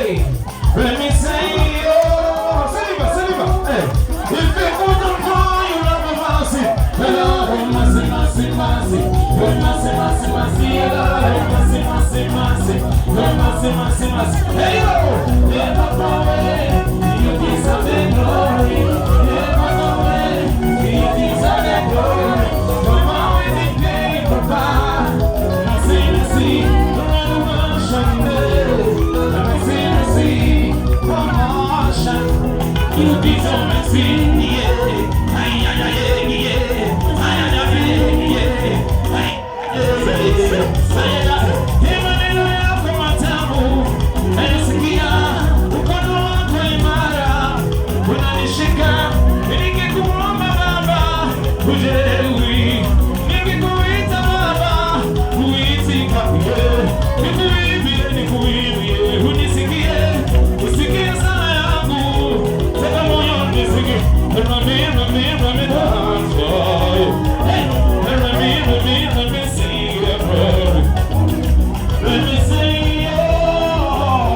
Hey, let me say, oh, Saliba, hey. If it wasn't for you, love me, mercy. Hello, mercy, mercy, mercy. Mercy, mercy, mercy. Hello, mercy, mercy, mercy. Mercy, mercy, mercy. Hey, yo, never go away. You deserve the glory. Never go away. You deserve the glory. Come on with the pain, Papa. Mercy, mercy. You deserve mercy, yeah. Ay, ay, ay, yeah. Ay, ay, ay, yeah. Ay, maneno yako matamu nayasikia, mkono wako imara unanishika. Nikikuomba Baba hujielewi, nikikuita Baba huitika. Nikuimbie unisikie, usikie sana yangu. Take a moment, sing it. Let me dance for you. Hey, let me sing your prayer. Let me sing, oh.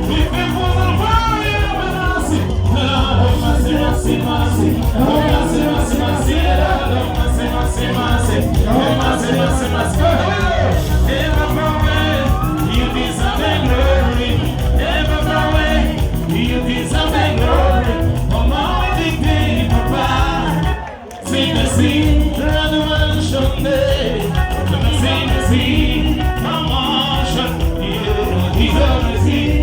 If it wasn't for you, mercy, mercy, mercy, mercy, mercy, mercy, mercy, mercy, mercy, mercy, mercy, mercy, mercy. Never go away, you deserve the glory. Never go away, you deserve the glory. Come on with the pain, Papa. Sing the sea, run the mansion day. Sing the sea, come on, shut, you deserve the sea.